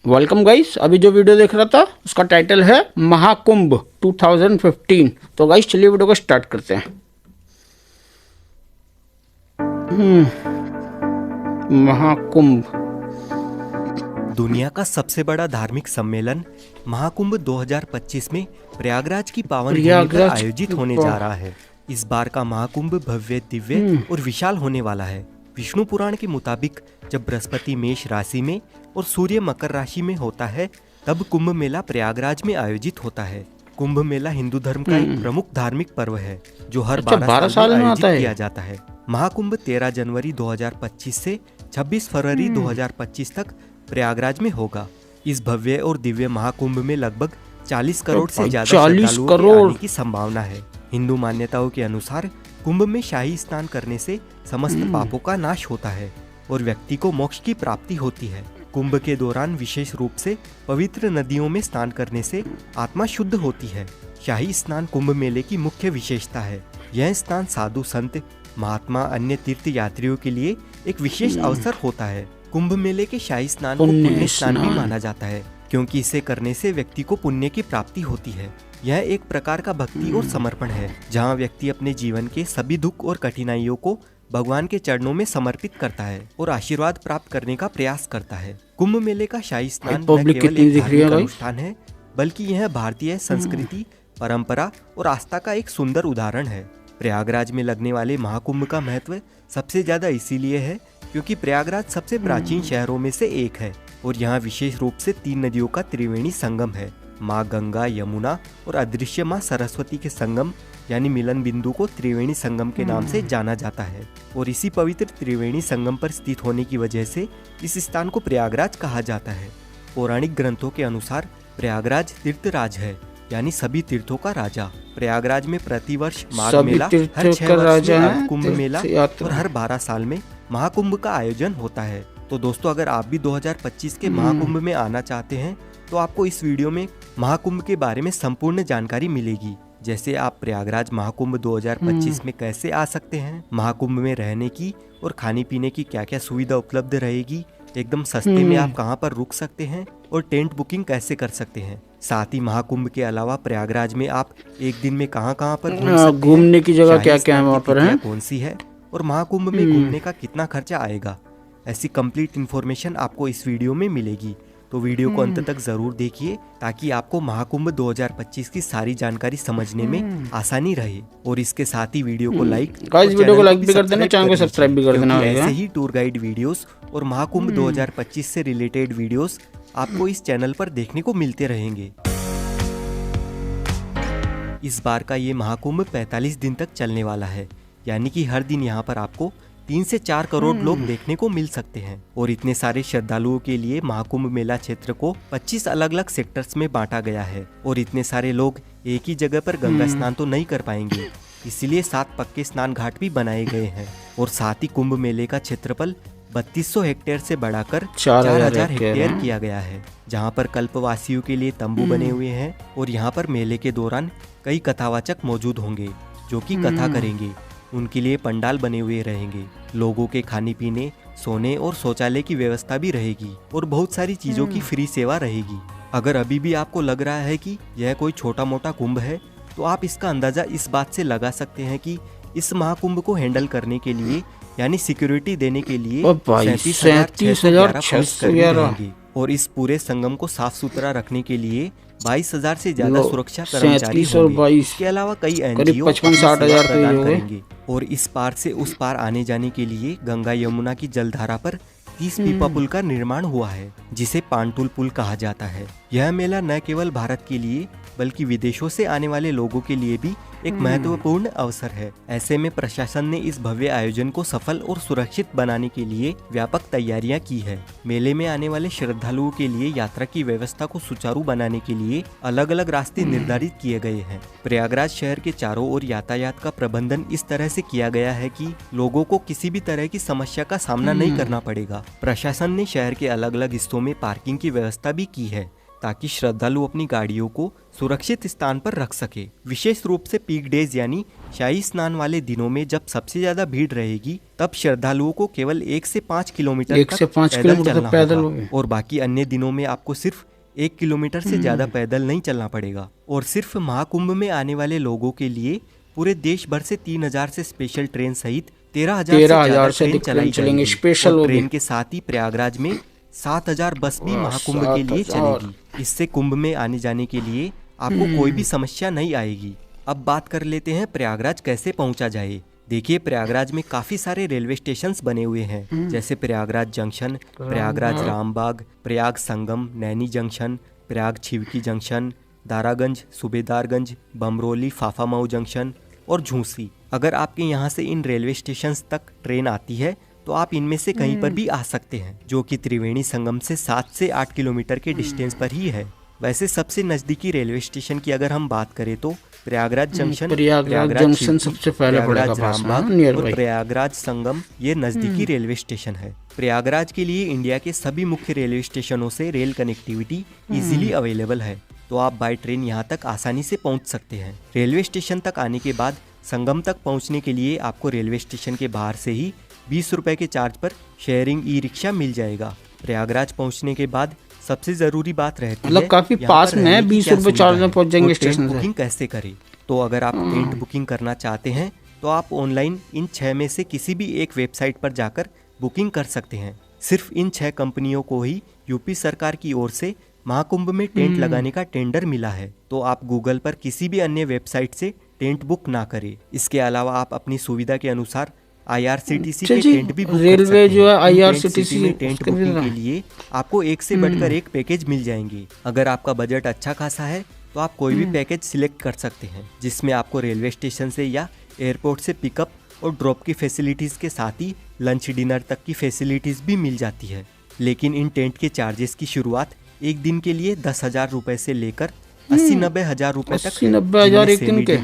Welcome guys. अभी जो video देख रहा था उसका टाइटल है महाकुंभ 2015। तो गाइस चलिए वीडियो को स्टार्ट करते हैं। महाकुंभ दुनिया का सबसे बड़ा धार्मिक सम्मेलन महाकुंभ 2025 में प्रयागराज की पावन भूमि पर आयोजित होने जा रहा है। इस बार का महाकुंभ भव्य, दिव्य और विशाल होने वाला है। विष्णु पुराण के मुताबिक जब बृहस्पति मेष राशि में और सूर्य मकर राशि में होता है तब कुंभ मेला प्रयागराज में आयोजित होता है। कुंभ मेला हिंदू धर्म का एक प्रमुख धार्मिक पर्व है जो हर 12 साल में आयोजित किया जाता है। महाकुंभ 13 जनवरी 2025 से 26 फरवरी 2025 तक प्रयागराज में होगा। इस भव्य और दिव्य महाकुंभ में लगभग 40 करोड़ से ज्यादा श्रद्धालुओं के आने की संभावना है। हिंदू मान्यताओं के अनुसार कुंभ में शाही स्नान करने से समस्त पापों का नाश होता है और व्यक्ति को मोक्ष की प्राप्ति होती है। कुंभ के दौरान विशेष रूप से पवित्र नदियों में स्नान करने से आत्मा शुद्ध होती है। शाही स्नान कुंभ मेले की मुख्य विशेषता है। यह स्नान साधु संत, महात्मा, अन्य तीर्थ यात्रियों के लिए एक विशेष अवसर होता है। कुंभ मेले के शाही स्नान को पुण्य स्नान भी माना जाता है क्योंकि इसे करने से व्यक्ति को पुण्य की प्राप्ति होती है। यह एक प्रकार का भक्ति और समर्पण है जहाँ व्यक्ति अपने जीवन के सभी दुख और कठिनाइयों को भगवान के चरणों में समर्पित करता है और आशीर्वाद प्राप्त करने का प्रयास करता है। कुंभ मेले का शाही स्नान न केवल एक धार्मिक अनुष्ठान है बल्कि यह भारतीय संस्कृति, परंपरा और आस्था का एक सुंदर उदाहरण है। प्रयागराज में लगने वाले महाकुंभ का महत्व सबसे ज्यादा इसीलिए है क्योंकि प्रयागराज सबसे प्राचीन शहरों में से एक है और यहाँ विशेष रूप से 3 नदियों का त्रिवेणी संगम है। माँ गंगा, यमुना और अदृश्य माँ सरस्वती के संगम यानी मिलन बिंदु को त्रिवेणी संगम के नाम से जाना जाता है और इसी पवित्र त्रिवेणी संगम पर स्थित होने की वजह से इस स्थान को प्रयागराज कहा जाता है। पौराणिक ग्रंथों के अनुसार प्रयागराज तीर्थराज है यानी सभी तीर्थों का राजा। प्रयागराज में प्रतिवर्ष माघ मेला, हर 6 वर्ष में कुंभ मेला और हर 12 साल में महाकुंभ का आयोजन होता है। तो दोस्तों, अगर आप भी 2025 के महाकुंभ में आना चाहते हैं तो आपको इस वीडियो में महाकुंभ के बारे में संपूर्ण जानकारी मिलेगी। जैसे आप प्रयागराज महाकुंभ 2025 में कैसे आ सकते हैं, महाकुंभ में रहने की और खाने पीने की क्या क्या सुविधा उपलब्ध रहेगी, एकदम सस्ते में आप कहां पर रुक सकते हैं और टेंट बुकिंग कैसे कर सकते हैं। साथ ही महाकुंभ के अलावा प्रयागराज में आप एक दिन में कहां पर घूमने की जगह क्या क्या है, वहाँ पर है, कौन सी है और महाकुंभ में घूमने का कितना खर्चा आएगा, ऐसी कंप्लीट इन्फॉर्मेशन आपको इस वीडियो में मिलेगी। तो वीडियो को अंत तक जरूर देखिए ताकि आपको महाकुंभ 2025 की सारी जानकारी समझने में आसानी रहे। और इसके साथ ही वीडियो को लाइक भी कर देना, चैनल को सब्सक्राइब भी कर देना। ऐसे ही टूर गाइड वीडियोस और महाकुंभ 2025 से रिलेटेड वीडियोस आपको इस चैनल पर देखने को मिलते रहेंगे। इस बार का ये महाकुंभ 45 दिन तक चलने वाला है यानी कि हर दिन यहाँ पर आपको 3 से 4 करोड़ लोग देखने को मिल सकते हैं। और इतने सारे श्रद्धालुओं के लिए महाकुंभ मेला क्षेत्र को 25 अलग अलग सेक्टर्स में बांटा गया है और इतने सारे लोग एक ही जगह पर गंगा स्नान तो नहीं कर पाएंगे, इसीलिए 7 पक्के स्नान घाट भी बनाए गए हैं। और साथ ही कुंभ मेले का क्षेत्रफल 3200 हेक्टेयर से बढ़ाकर 4000 हेक्टेयर किया गया है, जहाँ पर कल्पवासियों के लिए तंबू बने हुए हैं और यहाँ पर मेले के दौरान कई कथावाचक मौजूद होंगे जो कि कथा करेंगे। उनके लिए पंडाल बने हुए रहेंगे, लोगों के खाने पीने, सोने और शौचालय की व्यवस्था भी रहेगी और बहुत सारी चीजों की फ्री सेवा रहेगी। अगर अभी भी आपको लग रहा है कि यह कोई छोटा मोटा कुंभ है तो आप इसका अंदाजा इस बात से लगा सकते हैं कि इस महाकुंभ को हैंडल करने के लिए यानी सिक्योरिटी देने के लिए 37,611 रहेंगे और इस पूरे संगम को साफ सुथरा रखने के लिए 22,000 से ज्यादा सुरक्षा कर्मचारी होंगे। इसके अलावा कई एनजीओ 55-60,000 प्रदान करेंगे और इस पार से उस पार आने जाने के लिए गंगा यमुना की जलधारा पर 30 पीपा पुल का निर्माण हुआ है जिसे पांटुल पुल कहा जाता है। यह मेला न केवल भारत के लिए बल्कि विदेशों से आने वाले लोगों के लिए भी एक महत्वपूर्ण अवसर है। ऐसे में प्रशासन ने इस भव्य आयोजन को सफल और सुरक्षित बनाने के लिए व्यापक तैयारियां की है। मेले में आने वाले श्रद्धालुओं के लिए यात्रा की व्यवस्था को सुचारू बनाने के लिए अलग अलग रास्ते निर्धारित किए गए हैं। प्रयागराज शहर के चारों ओर यातायात का प्रबंधन इस तरह से किया गया है कि लोगों को किसी भी तरह की समस्या का सामना नहीं करना पड़ेगा। प्रशासन ने शहर के अलग अलग हिस्सों में पार्किंग की व्यवस्था भी की है ताकि श्रद्धालु अपनी गाड़ियों को सुरक्षित स्थान पर रख सके। विशेष रूप से पीक डेज यानी शाही स्नान वाले दिनों में जब सबसे ज्यादा भीड़ रहेगी, तब श्रद्धालुओं को केवल 1 से 5 किलोमीटर तक पैदल चलना होगा और बाकी अन्य दिनों में आपको सिर्फ 1 किलोमीटर से ज्यादा पैदल नहीं चलना पड़ेगा। और सिर्फ महाकुंभ में आने वाले लोगों के लिए पूरे देश भर से 3000 से स्पेशल ट्रेन सहित 13,000 से ट्रेन चलाई जाएंगी। स्पेशल ट्रेन के साथ ही प्रयागराज में 7,000 बस भी महाकुंभ के लिए चलेगी। इससे कुंभ में आने जाने के लिए आपको कोई भी समस्या नहीं आएगी। अब बात कर लेते हैं प्रयागराज कैसे पहुंचा जाए। देखिए, प्रयागराज में काफी सारे रेलवे स्टेशंस बने हुए हैं, जैसे Prayagraj junction, Prayagraj Rambagh, Prayag Sangam, Naini junction, Prayag Chheoki junction, Daraganj, Subedarganj, Bamrauli, Phaphamau junction और झूसी। अगर आपके यहाँ से इन रेलवे स्टेशंस तक ट्रेन आती है तो आप इनमें से कहीं पर भी आ सकते हैं, जो कि त्रिवेणी संगम से 7 से 8 किलोमीटर के डिस्टेंस पर ही है। वैसे सबसे नजदीकी रेलवे स्टेशन की अगर हम बात करें तो प्रयागराज जंक्शन, प्रयागराज जंक्शन सबसे पहले पड़ेगा, रामबाग और प्रयागराज संगम ये नजदीकी रेलवे स्टेशन है। प्रयागराज के लिए इंडिया के सभी मुख्य रेलवे स्टेशनों से रेल कनेक्टिविटी इजीली अवेलेबल है, तो आप बाय ट्रेन यहाँ तक आसानी से पहुँच सकते हैं। रेलवे स्टेशन तक आने के बाद संगम तक पहुँचने के लिए आपको रेलवे स्टेशन के बाहर से ही 20 रुपए के चार्ज पर शेयरिंग ई रिक्शा मिल जाएगा। प्रयागराज पहुँचने के बाद सबसे जरूरी बात रहती है, मतलब काफी पास में है, 20 रुपए चार्ज में पहुंच जाएंगे स्टेशन से। बुकिंग कैसे करें? तो अगर आप टेंट बुकिंग करना चाहते हैं तो आप ऑनलाइन इन 6 में से किसी भी एक वेबसाइट पर जाकर बुकिंग कर सकते हैं। सिर्फ इन 6 कंपनियों को ही यूपी सरकार की ओर से महाकुंभ में टेंट लगाने का टेंडर मिला है, तो आप गूगल पर किसी भी अन्य वेबसाइट से टेंट बुक ना करें। इसके अलावा आप अपनी सुविधा के अनुसार IRCTC के टेंट भी बुक रेलवे जो है IRCTC में टेंट बुकिंग के लिए आपको एक से बढ़कर एक पैकेज मिल जाएंगे। अगर आपका बजट अच्छा खासा है तो आप कोई भी पैकेज सिलेक्ट कर सकते हैं, जिसमें आपको रेलवे स्टेशन से या एयरपोर्ट से पिकअप और ड्रॉप की फैसिलिटीज के साथ ही लंच डिनर तक की फैसिलिटीज भी मिल जाती है। लेकिन इन टेंट के चार्जेस की शुरुआत एक दिन के लिए 10,000 रुपए से लेकर 80-90 हजार रुपए तक, 80-90 एक दिन के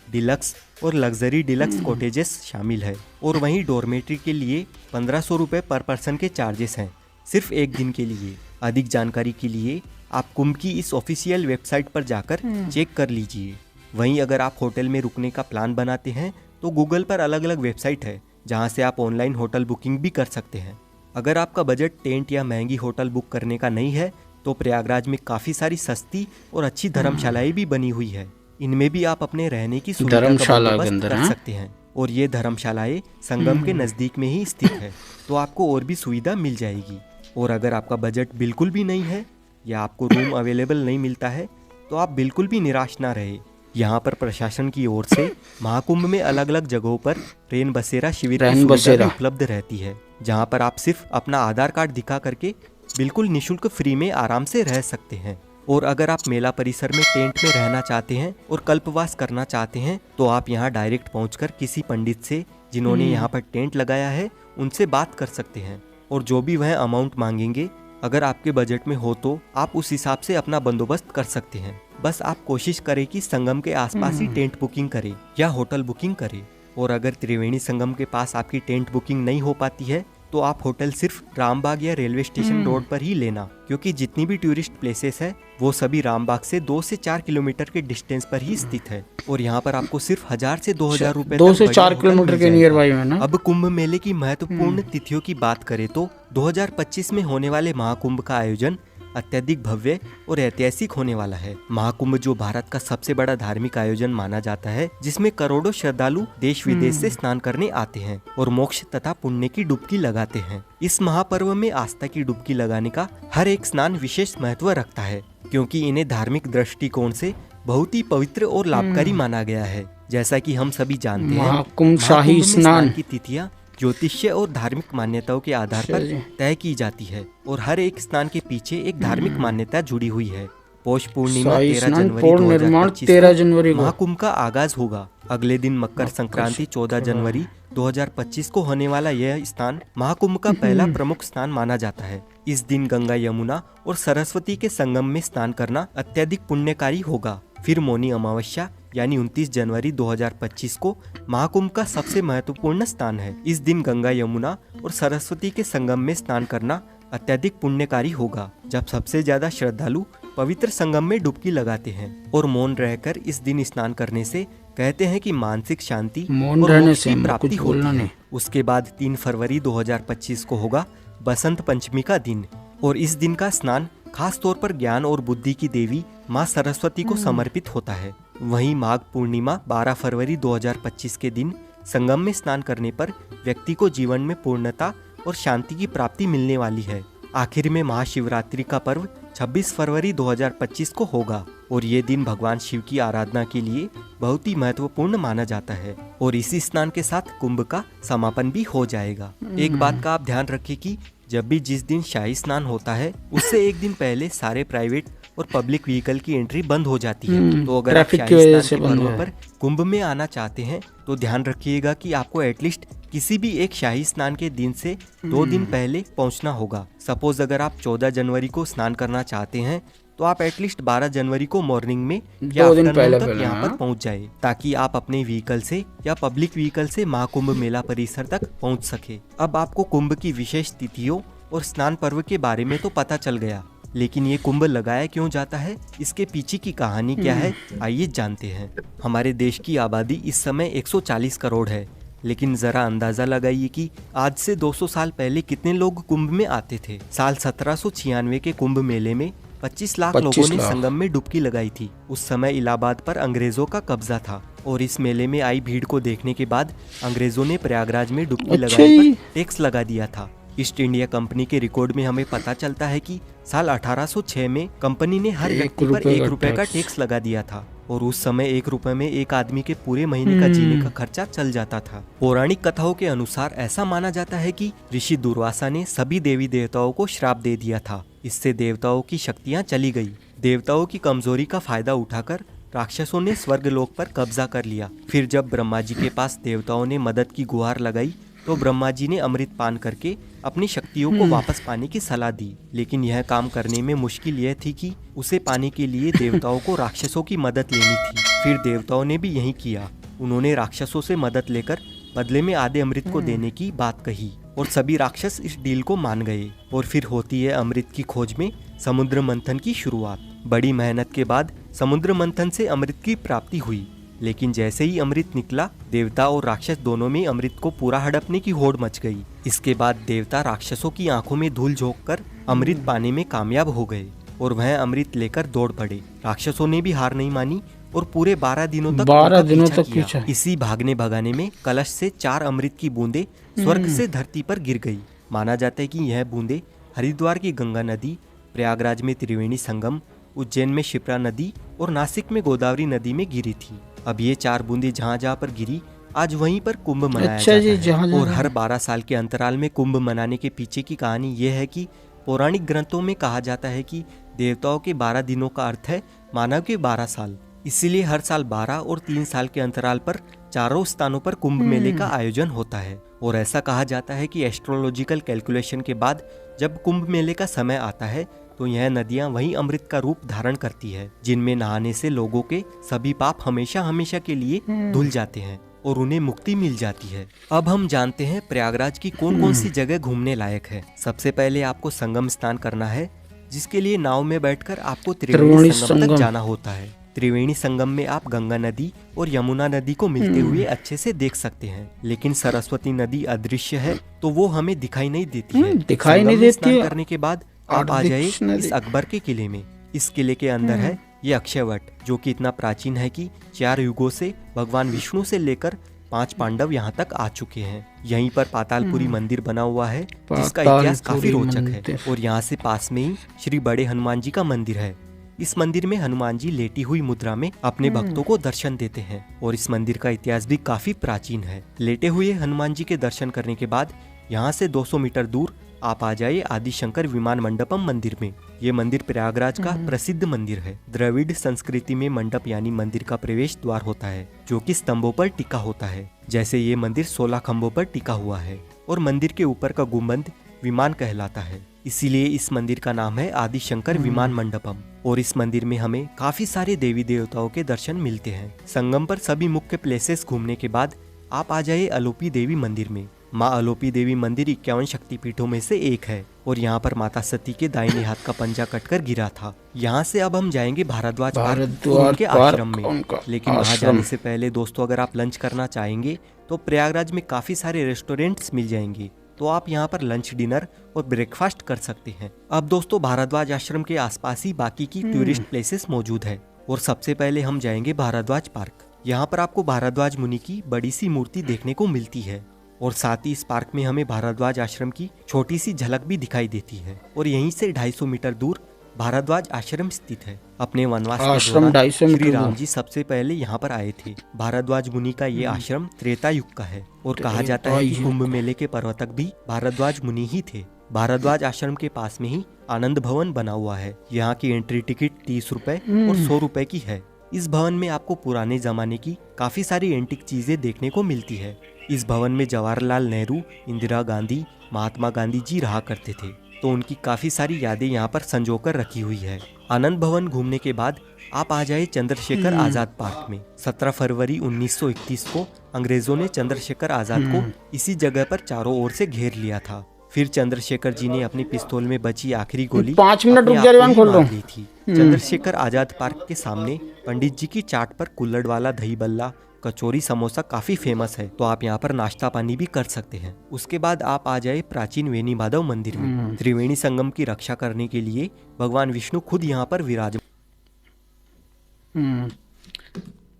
डिलक्स और लग्जरी डिलक्स कॉटेजेस शामिल है। और वहीं डॉर्मेट्री के लिए 1500 रुपए पर पर्सन के चार्जेस हैं, सिर्फ एक दिन के लिए। अधिक जानकारी के लिए आप कुंभ की इस ऑफिशियल वेबसाइट पर जाकर चेक कर लीजिए। वहीं अगर आप होटल में रुकने का प्लान बनाते हैं तो गूगल पर अलग अलग वेबसाइट है, जहां से आप ऑनलाइन होटल बुकिंग भी कर सकते हैं। अगर आपका बजट टेंट या महंगी होटल बुक करने का नहीं है तो प्रयागराज में काफ़ी सारी सस्ती और अच्छी धर्मशालाएं भी बनी हुई है। इनमें भी आप अपने रहने की सुविधा का बंदोबस्त कर सकते हैं, और ये धर्मशालाएं संगम के नज़दीक में ही स्थित है, तो आपको और भी सुविधा मिल जाएगी। और अगर आपका बजट बिल्कुल भी नहीं है या आपको रूम अवेलेबल नहीं मिलता है तो आप बिल्कुल भी निराश ना रहे। यहाँ पर प्रशासन की ओर से महाकुंभ में अलग अलग जगहों पर रेन बसेरा शिविर की सुविधा उपलब्ध रहती है, जहाँ पर आप सिर्फ अपना आधार कार्ड दिखा करके बिल्कुल निःशुल्क फ्री में आराम से रह सकते हैं। और अगर आप मेला परिसर में टेंट में रहना चाहते हैं और कल्पवास करना चाहते हैं तो आप यहाँ डायरेक्ट पहुंचकर किसी पंडित से जिन्होंने यहाँ पर टेंट लगाया है उनसे बात कर सकते हैं, और जो भी वह अमाउंट मांगेंगे अगर आपके बजट में हो तो आप उस हिसाब से अपना बंदोबस्त कर सकते हैं। बस आप कोशिश करें कि संगम के आसपास ही टेंट बुकिंग करें या होटल बुकिंग करें। और अगर त्रिवेणी संगम के पास आपकी टेंट बुकिंग नहीं हो पाती है तो आप होटल सिर्फ रामबाग या रेलवे स्टेशन रोड पर ही लेना, क्योंकि जितनी भी टूरिस्ट प्लेसेस है वो सभी रामबाग से 2 से 4 किलोमीटर के डिस्टेंस पर ही स्थित है, और यहाँ पर आपको सिर्फ 1000 से 2000 रुपए 2 से 4 किलोमीटर के नियर बाई में ना। अब कुंभ मेले की महत्वपूर्ण तिथियों की बात करें तो 2025 में होने वाले महाकुंभ का आयोजन अत्यधिक भव्य और ऐतिहासिक होने वाला है। महाकुंभ जो भारत का सबसे बड़ा धार्मिक आयोजन माना जाता है, जिसमें करोड़ों श्रद्धालु देश विदेश से स्नान करने आते हैं और मोक्ष तथा पुण्य की डुबकी लगाते हैं। इस महापर्व में आस्था की डुबकी लगाने का हर एक स्नान विशेष महत्व रखता है, क्योंकि इन्हें धार्मिक दृष्टिकोण से बहुत ही पवित्र और लाभकारी माना गया है। जैसा कि हम सभी जानते हैं, महाकुंभ शाही स्नान की तिथियां ज्योतिष्य और धार्मिक मान्यताओं के आधार पर तय की जाती है, और हर एक स्नान के पीछे एक धार्मिक मान्यता जुड़ी हुई है। पौष पूर्णिमा 13 जनवरी को महाकुंभ का आगाज होगा। अगले दिन मकर संक्रांति 14 जनवरी 2025 को होने वाला यह स्नान महाकुंभ का पहला प्रमुख स्नान माना जाता है। इस दिन गंगा, यमुना और सरस्वती के संगम में स्नान करना अत्यधिक पुण्यकारी होगा। फिर मौनी अमावस्या यानी 29 जनवरी 2025 को महाकुंभ का सबसे महत्वपूर्ण स्नान है। इस दिन गंगा, यमुना और सरस्वती के संगम में स्नान करना अत्यधिक पुण्यकारी होगा, जब सबसे ज्यादा श्रद्धालु पवित्र संगम में डुबकी लगाते हैं और मौन रहकर इस दिन स्नान करने से कहते हैं कि मानसिक शांति मौन और रहने मोक्ष से की हमको प्राप्ति कुछ बोलना होती है। नहीं। उसके बाद 3 फरवरी 2025 को होगा बसंत पंचमी का दिन और इस दिन का स्नान खास तौर पर ज्ञान और बुद्धि की देवी माँ सरस्वती को समर्पित होता है। वहीं माघ पूर्णिमा 12 फरवरी 2025 के दिन संगम में स्नान करने पर व्यक्ति को जीवन में पूर्णता और शांति की प्राप्ति मिलने वाली है। आखिर में महाशिवरात्रि का पर्व 26 फरवरी 2025 को होगा और ये दिन भगवान शिव की आराधना के लिए बहुत ही महत्वपूर्ण माना जाता है और इसी स्नान के साथ कुंभ का समापन भी हो जाएगा। एक बात का आप ध्यान रखें कि जब भी जिस दिन शाही स्नान होता है उससे एक दिन पहले सारे प्राइवेट और पब्लिक व्हीकल की एंट्री बंद हो जाती है। तो अगर आप ट्रैफिक शाही की वजह स्नान से के बंद पर्व है। पर कुंभ में आना चाहते हैं तो ध्यान रखिएगा कि आपको एटलीस्ट किसी भी एक शाही स्नान के दिन से 2 दिन पहले पहुंचना होगा। सपोज अगर आप 14 जनवरी को स्नान करना चाहते हैं तो आप एटलीस्ट 12 जनवरी को मॉर्निंग में या 2 दिन आफ्टरनून पहले तक पहले, यहाँ पर हाँ। पहुँच जाए ताकि आप अपने व्हीकल से या पब्लिक व्हीकल से महाकुंभ मेला परिसर तक पहुँच सके। अब आपको कुंभ की विशेष तिथियों और स्नान पर्व के बारे में तो पता चल गया, लेकिन ये कुंभ लगाया क्यों जाता है, इसके पीछे की कहानी क्या है, आइए जानते हैं। हमारे देश की आबादी इस समय 140 करोड़ है, लेकिन जरा अंदाजा लगाइए कि आज से 200 साल पहले कितने लोग कुंभ में आते थे। साल 1796 के कुंभ मेले में 25 लाख 25 लोगों ने लाख। संगम में डुबकी लगाई थी। उस समय इलाहाबाद पर अंग्रेजों का कब्जा था और इस मेले में आई भीड़ को देखने के बाद अंग्रेजों ने प्रयागराज में डुबकी अच्छा लगाने जी। पर टैक्स लगा दिया था। ईस्ट इंडिया कंपनी के रिकॉर्ड में हमें पता चलता है कि साल 1806 में कंपनी ने हर 1 व्यक्ति पर रुपए 1 का रुपए का टैक्स। टैक्स लगा दिया था और उस समय 1 रुपए में एक आदमी के पूरे महीने का जीने का खर्चा चल जाता था। पौराणिक कथाओं के अनुसार ऐसा माना जाता है कि ऋषि दुर्वासा ने सभी देवी देवताओं को श्राप दे दिया था। इससे देवताओं की शक्तियां चली गई। देवताओं की कमजोरी का फायदा उठाकर राक्षसों ने स्वर्गलोक पर कब्जा कर लिया। फिर जब ब्रह्मा जी के पास देवताओं ने मदद की गुहार लगाई तो ब्रह्मा जी ने अमृत पान करके अपनी शक्तियों को वापस पाने की सलाह दी, लेकिन यह काम करने में मुश्किल यह थी कि उसे पाने के लिए देवताओं को राक्षसों की मदद लेनी थी। फिर देवताओं ने भी यही किया। उन्होंने राक्षसों से मदद लेकर बदले में आधे अमृत को देने की बात कही और सभी राक्षस इस डील को मान गए और फिर होती है अमृत की खोज में समुद्र मंथन की शुरुआत। बड़ी मेहनत के बाद समुद्र मंथन से अमृत की प्राप्ति हुई, लेकिन जैसे ही अमृत निकला देवता और राक्षस दोनों में अमृत को पूरा हड़पने की होड़ मच गई। इसके बाद देवता राक्षसों की आंखों में धूल झोंककर अमृत पाने में कामयाब हो गए और वह अमृत लेकर दौड़ पड़े। राक्षसों ने भी हार नहीं मानी और पूरे 12 दिनों तक 12 उनका दिनों पीछा तक किया। पीछा। इसी भागने भगाने में कलश से 4 अमृत की बूंदें स्वर्ग से धरती पर गिर गई। माना जाता है कि यह बूंदें हरिद्वार की गंगा नदी, प्रयागराज में त्रिवेणी संगम, उज्जैन में शिप्रा नदी और नासिक में गोदावरी नदी में गिरी थी। अब ये 4 बूंदें जहाँ जहाँ पर गिरी आज वहीं पर कुंभ मनाया अच्छा जी, जाता है। जहाँ-जहाँ और हर 12 साल के अंतराल में कुंभ मनाने के पीछे की कहानी ये है कि पौराणिक ग्रंथों में कहा जाता है कि देवताओं के 12 दिनों का अर्थ है मानव के 12 साल। इसीलिए हर साल 12 और 3 साल के अंतराल पर चारों स्थानों पर कुंभ मेले का आयोजन होता है। और ऐसा कहा जाता है कि एस्ट्रोलॉजिकल कैलकुलेशन के बाद जब कुंभ मेले का समय आता है तो यह नदियां वही अमृत का रूप धारण करती है, जिनमें नहाने से लोगों के सभी पाप हमेशा हमेशा के लिए धुल जाते हैं और उन्हें मुक्ति मिल जाती है। अब हम जानते हैं प्रयागराज की कौन कौन सी जगह घूमने लायक है। सबसे पहले आपको संगम स्नान करना है, जिसके लिए नाव में बैठकर आपको त्रिवेणी संगम तक जाना होता है। त्रिवेणी संगम में आप गंगा नदी और यमुना नदी को मिलते हुए अच्छे से देख सकते हैं, लेकिन सरस्वती नदी अदृश्य है तो वो हमें दिखाई नहीं देती है। दिखाई नहीं संगम में देती स्नान है। करने के बाद आप आ जाए इस अकबर के किले में। इस किले के अंदर है ये अक्षयवट, जो कि इतना प्राचीन है कि 4 युगों से भगवान विष्णु से लेकर 5 पांडव यहाँ तक आ चुके हैं। यहीं पर पातालपुरी मंदिर बना हुआ है, जिसका इतिहास काफी रोचक है। और यहाँ से पास में ही श्री बड़े हनुमान जी का मंदिर है। इस मंदिर में हनुमान जी लेटी हुई मुद्रा में अपने भक्तों को दर्शन देते हैं और इस मंदिर का इतिहास भी काफी प्राचीन है। लेटे हुए हनुमान जी के दर्शन करने के बाद यहाँ से 200 मीटर दूर आप आ जाइए आदिशंकर विमान मंडपम मंदिर में। ये मंदिर प्रयागराज का प्रसिद्ध मंदिर है। द्रविड़ संस्कृति में मंडप यानी मंदिर का प्रवेश द्वार होता है, जो कि स्तंभों पर टिका होता है। जैसे ये मंदिर 16 खंभों पर टिका हुआ है और मंदिर के ऊपर का गुंबद विमान कहलाता है। इसीलिए इस मंदिर का नाम है आदिशंकर विमान मंडपम। और इस मंदिर में हमें काफी सारे देवी देवताओं के दर्शन मिलते हैं। संगम पर सभी मुख्य प्लेसेस घूमने के बाद आप आ जाइए अलोपी देवी मंदिर में। माँ अलोपी देवी मंदिर 51 शक्तिपीठों में से एक है और यहाँ पर माता सती के दाहिने हाथ का पंजा कटकर गिरा था। यहाँ से अब हम जाएंगे भारद्वाज पार्क और उनके आश्रम में। लेकिन वहाँ जाने से पहले दोस्तों, अगर आप लंच करना चाहेंगे तो प्रयागराज में काफी सारे रेस्टोरेंट्स मिल जाएंगे, तो आप यहाँ पर लंच, डिनर और ब्रेकफास्ट कर सकते हैं। अब दोस्तों, भारद्वाज आश्रम के आसपास ही बाकी की टूरिस्ट प्लेसेस मौजूद है और सबसे पहले हम जाएंगे भारद्वाज पार्क। यहाँ पर आपको भारद्वाज मुनि की बड़ी सी मूर्ति देखने को मिलती है और साथ ही इस पार्क में हमें भारद्वाज आश्रम की छोटी सी झलक भी दिखाई देती है और यहीं से 250 मीटर दूर भारद्वाज आश्रम स्थित है। अपने वनवास के दौरान श्री राम जी सबसे पहले यहाँ पर आए थे। भारद्वाज मुनि का ये आश्रम त्रेता युग का है और कहा जाता है कि कुंभ मेले के प्रवर्तक भी भारद्वाज मुनि ही थे। भारद्वाज आश्रम के पास में ही आनंद भवन बना हुआ है। यहाँ की एंट्री टिकट 30 रुपए और 100 रुपए की है। इस भवन में आपको पुराने जमाने की काफी सारी एंटिक चीजें देखने को मिलती है। इस भवन में जवाहरलाल नेहरू, इंदिरा गांधी, महात्मा गांधी जी रहा करते थे, तो उनकी काफी सारी यादें यहाँ पर संजोकर रखी हुई है। आनंद भवन घूमने के बाद आप आ जाए चंद्रशेखर आजाद पार्क में। 17 फरवरी 1931 को अंग्रेजों ने चंद्रशेखर आजाद को इसी जगह पर चारों ओर से घेर लिया था। फिर चंद्रशेखर जी ने अपनी पिस्तौल में बची आखिरी गोली 5 मिनट रुक जा, रिवान खोल लो। थी। चंद्रशेखर आजाद पार्क के सामने पंडित जी की चाट पर कुल्हड़ वाला दही बल्ला, कचौरी, समोसा काफी फेमस है, तो आप यहाँ पर नाश्ता पानी भी कर सकते हैं। उसके बाद आप आ जाए प्राचीन वेणी माधव मंदिर में। त्रिवेणी संगम की रक्षा करने के लिए भगवान विष्णु खुद यहाँ पर विराजमान।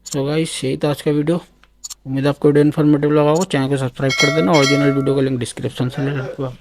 सो गाइस, यही था आज का वीडियो। उम्मीद आपको वीडियो इन्फॉर्मेटिव लगा होगा। चैनल को सब्सक्राइब कर देना। ओरिजिनल वीडियो का लिंक डिस्क्रिप्शन से ले रखूँगा।